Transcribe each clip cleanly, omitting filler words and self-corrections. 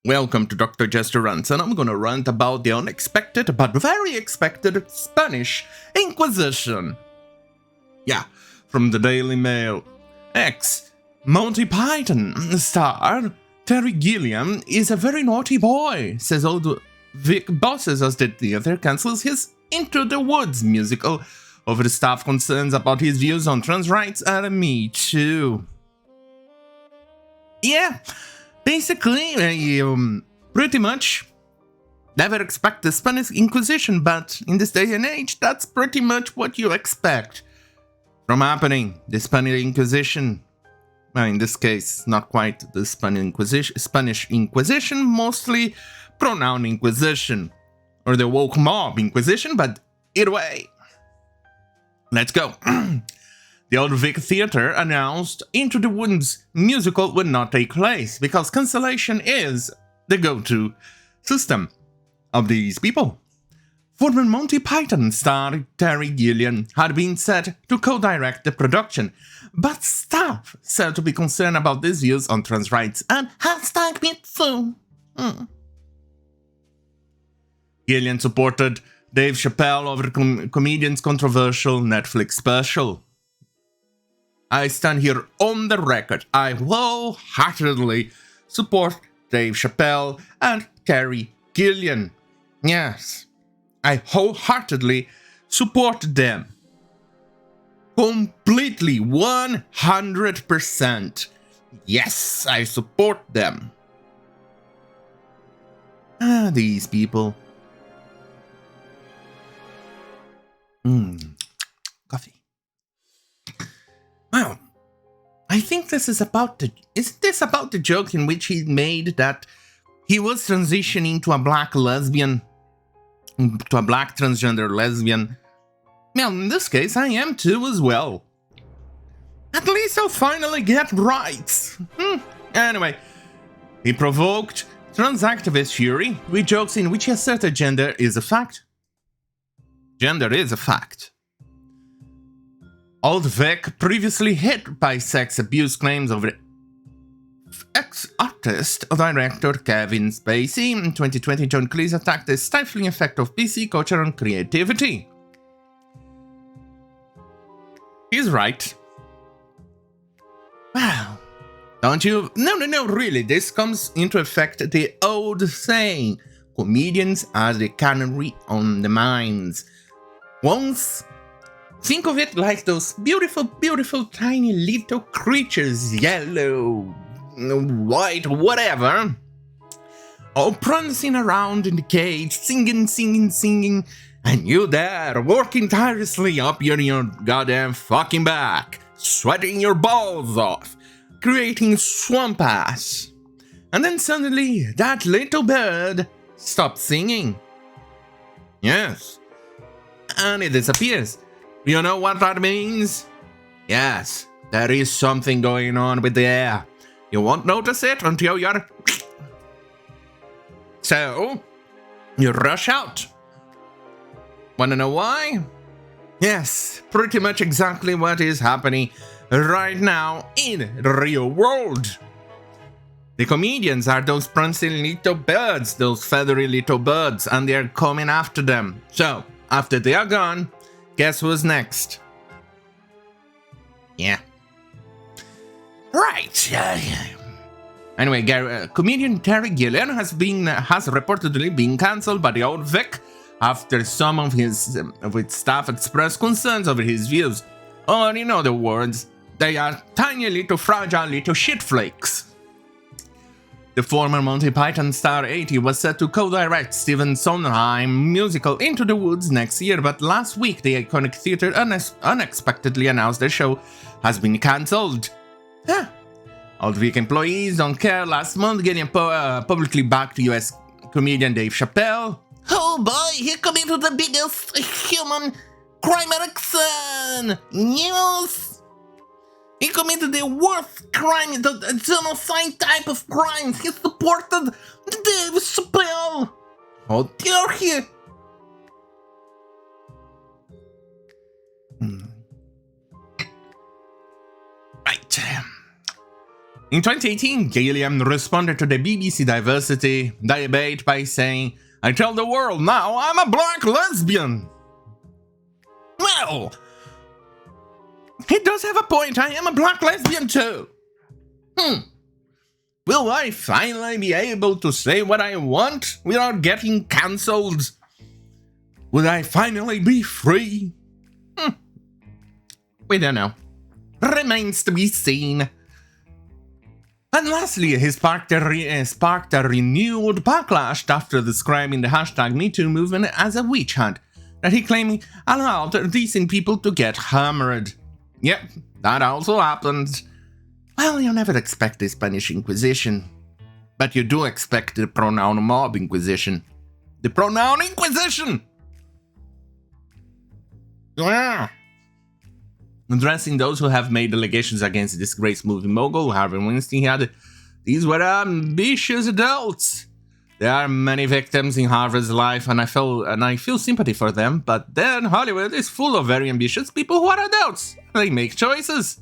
Welcome to Dr. Jester Rants, and I'm gonna rant about the unexpected but very expected Spanish Inquisition. Yeah, from the Daily Mail. Monty Python star Terry Gilliam is a very naughty boy, says old Vic bosses as the theater cancels his Into the Woods musical over the staff concerns about his views on trans rights and Me Too. Yeah, basically, pretty much never expect the Spanish Inquisition, but in this day and age, that's pretty much what you expect from happening. The Spanish Inquisition, well, in this case, not quite the Spanish Inquisition, mostly pronoun Inquisition, or the woke mob Inquisition, but either way, let's go. The Old Vic Theatre announced Into the Woods musical would not take place because cancellation is the go-to system of these people. Former Monty Python star Terry Gilliam had been set to co-direct the production, but staff said to be concerned about these views on trans rights and #MeToo. Gilliam supported Dave Chappelle over the comedian's controversial Netflix special. I stand here on the record. I wholeheartedly support Dave Chappelle and Terry Gilliam. Yes, I wholeheartedly support them. Completely, 100%. Yes, I support them. These people. Coffee. Well, I think this is about the... Isn't this about the joke in which he made that he was transitioning to a black lesbian, to a black transgender lesbian? Well, in this case, I am too as well. At least I'll finally get rights. Anyway, he provoked trans activist fury with jokes in which he asserted gender is a fact. Gender is a fact. Old Vic, previously hit by sex abuse claims over ex-artist director Kevin Spacey. In 2020, John Cleese attacked the stifling effect of PC culture on creativity. He's right. Well, don't you? No, really. This comes into effect the old saying, comedians are the canary on the mines. Once, think of it like those beautiful, beautiful tiny little creatures, yellow, white, whatever, all prancing around in the cage, singing, and you there, working tirelessly up your goddamn fucking back, sweating your balls off, creating swamp ass. And then suddenly, that little bird stops singing. Yes. And it disappears. You know what that means? Yes, there is something going on with the air. You won't notice it until you're... So, you rush out. Wanna know why? Yes, pretty much exactly what is happening right now in the real world. The comedians are those prancing little birds, those feathery little birds, and they're coming after them. So, after they are gone, guess who's next? Yeah. Right. Anyway, comedian Terry Gilliam has reportedly been cancelled by the Old Vic after some of his staff expressed concerns over his views. Or in other words, they are tiny little fragile little shitflakes. The former Monty Python star 80 was set to co-direct Stephen Sondheim musical Into the Woods next year, but last week the iconic theatre unexpectedly announced their show has been cancelled. Old Vic employees don't care. Last month, Gilliam publicly backed US comedian Dave Chappelle. Oh boy, here coming to the biggest human crime action news! He committed the worst crime, the genocide type of crimes. He supported Dave Chappelle. How dare he? Right. In 2018, Gilliam responded to the BBC diversity debate by saying, "I tell the world now I'm a black lesbian." Well, he does have a point. I am a black lesbian too. Will I finally be able to say what I want without getting cancelled? Will I finally be free? We don't know. Remains to be seen. And lastly, he sparked a renewed backlash after describing the hashtag MeToo movement as a witch hunt that he claimed allowed decent people to get hammered. Yep, that also happened. Well, you never expect the Spanish Inquisition, but you do expect the pronoun mob Inquisition. The pronoun Inquisition! Yeah. Addressing those who have made allegations against this disgraced movie mogul, Harvey Weinstein had, "These were ambitious adults. There are many victims in Harvey's life, and I feel sympathy for them, but then Hollywood is full of very ambitious people who are adults. They make choices."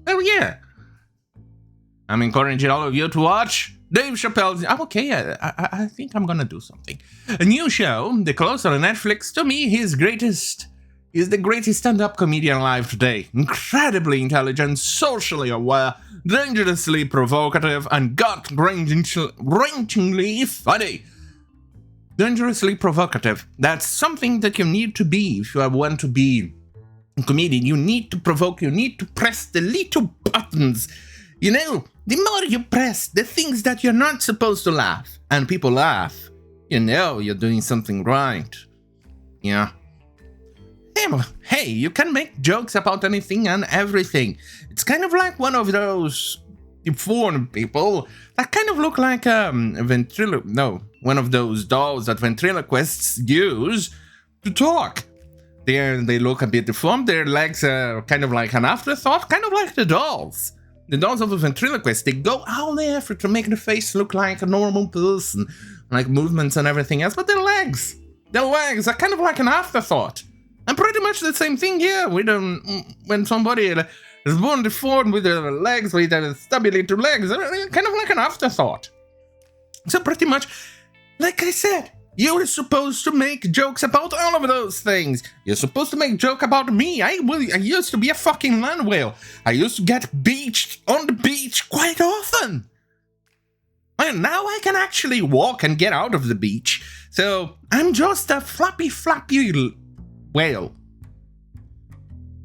Oh yeah. I'm encouraging all of you to watch Dave Chappelle's... Okay, I think I'm gonna do something. A new show, The Closer on Netflix. To me, he's the greatest stand-up comedian alive today. Incredibly intelligent, socially aware, dangerously provocative, and gut-wrenchingly funny. Dangerously provocative. That's something that you need to be if you want to be a comedian. You need to provoke, you need to press the little buttons. You know, the more you press the things that you're not supposed to laugh, and people laugh, you know you're doing something right. Yeah. Hey, you can make jokes about anything and everything. It's kind of like one of those deformed people that kind of look like one of those dolls that ventriloquists use to talk. They look a bit deformed, their legs are kind of like an afterthought, kind of like the dolls. The dolls of a ventriloquist, they go all the effort to make the face look like a normal person, like movements and everything else, but their legs are kind of like an afterthought. And pretty much the same thing here. When somebody is born deformed with their legs, with their stubby little legs, they're kind of like an afterthought. So pretty much, like I said, you're supposed to make jokes about all of those things. You're supposed to make joke about me. I used to be a fucking land whale. I used to get beached on the beach quite often. And now I can actually walk and get out of the beach. So I'm just a flappy whale.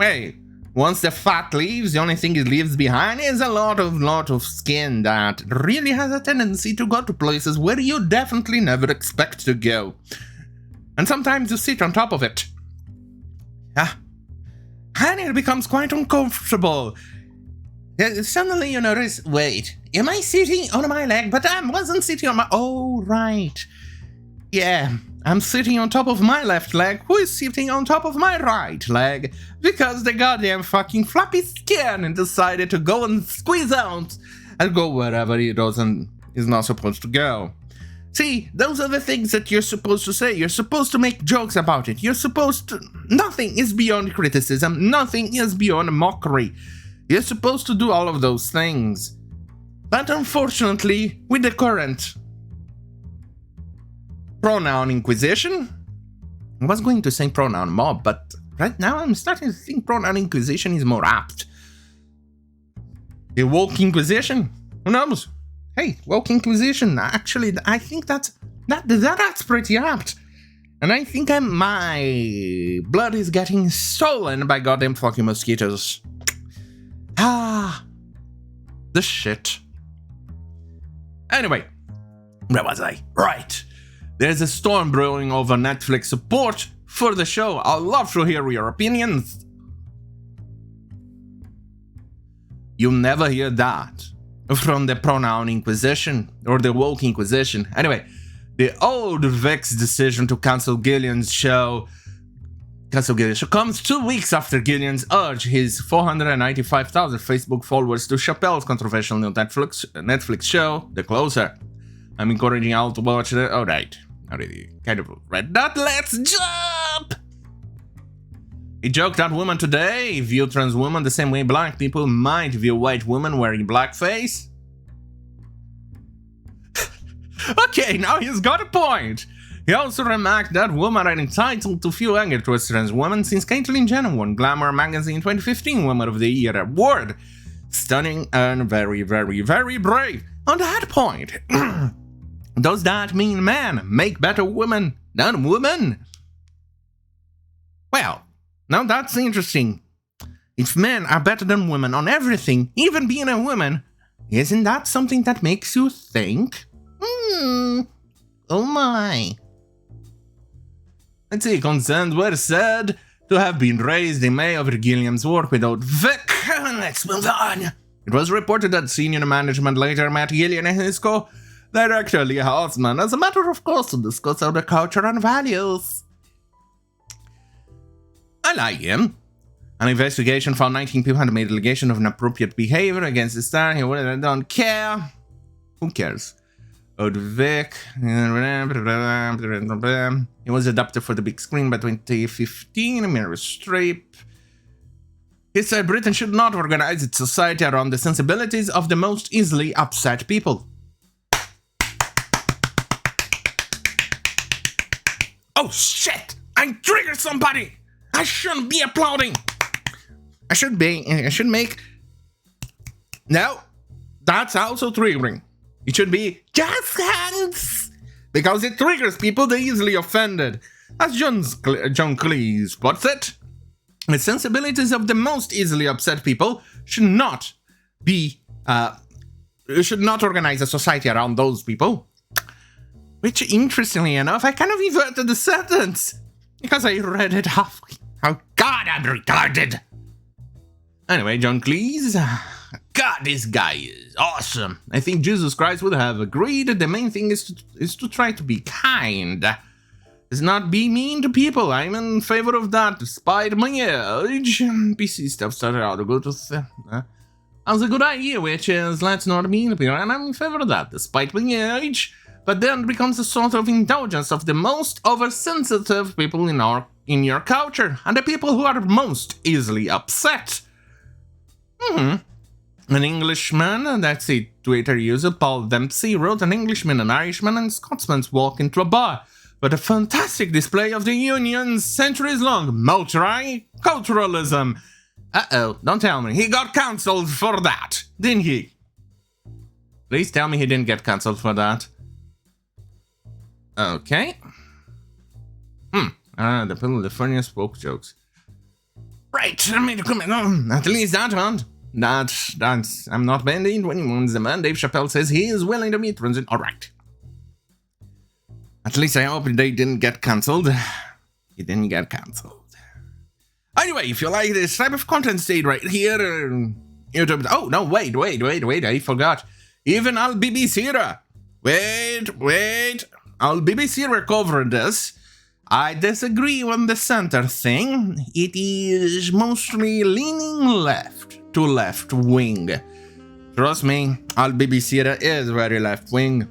Hey, once the fat leaves, the only thing it leaves behind is a lot of skin that really has a tendency to go to places where you definitely never expect to go. And sometimes you sit on top of it. And it becomes quite uncomfortable. Suddenly you notice, wait, am I sitting on my leg? But I wasn't sitting on my... Oh, right. Yeah. I'm sitting on top of my left leg, who is sitting on top of my right leg, because the goddamn fucking flappy skin and decided to go and squeeze out and go wherever it is not supposed to go. See, those are the things that you're supposed to say. You're supposed to make jokes about it. You're supposed to... Nothing is beyond criticism. Nothing is beyond mockery. You're supposed to do all of those things. But unfortunately, with the current pronoun Inquisition. I was going to say pronoun mob, but right now I'm starting to think pronoun Inquisition is more apt. The Woke Inquisition? Who knows? Hey, Woke Inquisition. Actually, I think that's pretty apt. And I think my blood is getting stolen by goddamn fucking mosquitoes. The shit. Anyway, where was I? Right. There's a storm brewing over Netflix support for the show. I'd love to hear your opinions. You'll never hear that from the pronoun Inquisition or the Woke Inquisition. Anyway, the old Vic's decision to cancel Gilliam's show comes 2 weeks after Gilliam's urged his 495,000 Facebook followers to Chappelle's controversial new Netflix show, The Closer. I'm encouraging you all to watch it. Alright, already kind of read that. Let's jump! He joked that women today view trans women the same way black people might view white women wearing blackface. Okay, now he's got a point. He also remarked that women are entitled to feel anger towards trans women since Caitlyn Jenner won Glamour magazine 2015 Woman of the Year award. Stunning and very, very, very brave. On that point, does that mean men make better women than women? Well, now that's interesting. If men are better than women on everything, even being a woman, isn't that something that makes you think? Oh my. Let's see, concerns were said to have been raised in May over Gilliam's work without Vic. Let's move on. It was reported that senior management later met Gilliam and his co-director Lee Horseman as a matter of course to discuss our culture and values. I like him. An investigation found 19 people had made allegation of inappropriate behavior against the star. He don't care. Who cares? Vic. He was adapted for the big screen by 2015. Meryl Streep. He said Britain should not organize its society around the sensibilities of the most easily upset people. Oh shit! I triggered somebody! I shouldn't be applauding! I should make... No, that's also triggering. It should be just hands! Because it triggers people that easily offended. As John Cleese puts it, the sensibilities of the most easily upset people should not be... should not organize a society around those people. Which, interestingly enough, I kind of inverted the sentence. Because I read it halfway. Oh god, I'm retarded! Anyway, John Cleese... God, this guy is awesome. I think Jesus Christ would have agreed that the main thing is to try to be kind. Is not be mean to people. I'm in favor of that, despite my age. PC stuff started out to go to... That's a good idea, which is let's not be mean to people, and I'm in favor of that, despite my age. But then it becomes a sort of indulgence of the most oversensitive people in your culture, and the people who are most easily upset. An Englishman, that's a Twitter user, Paul Dempsey, wrote an Englishman, an Irishman, and Scotsman walk into a bar, but a fantastic display of the Union's centuries-long multiculturalism. Uh-oh, don't tell me. He got cancelled for that, didn't he? Please tell me he didn't get cancelled for that. Okay. The funniest woke jokes. Right, I made a comment. At least that one. That's I'm not bending 21's the man. Dave Chappelle says he is willing to meet transit. Alright. At least I hope they didn't get cancelled. He didn't get cancelled. Anyway, if you like this type of content, stay right here. YouTube. Oh, no, wait, I forgot. Even Al BBC. Wait. Al BBC covered this. I disagree on the center thing. It is mostly leaning left to left wing. Trust me, Al BBC is very left wing.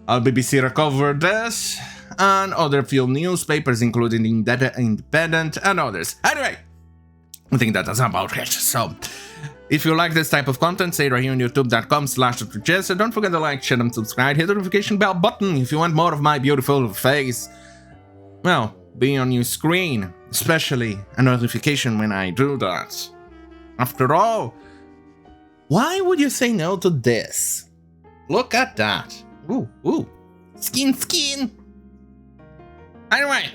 Al BBC covered this and other few newspapers, including Independent and others. Anyway, I think that is about it. So, if you like this type of content, stay right here on youtube.com/Jester. Don't forget to like, share, and subscribe. Hit the notification bell button if you want more of my beautiful face. Well, be on your screen, especially a notification when I do that. After all, why would you say no to this? Look at that. Ooh. Skin. Anyway,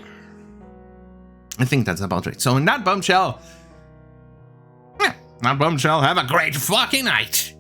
I think that's about it. So in that bombshell, have a great fucking night.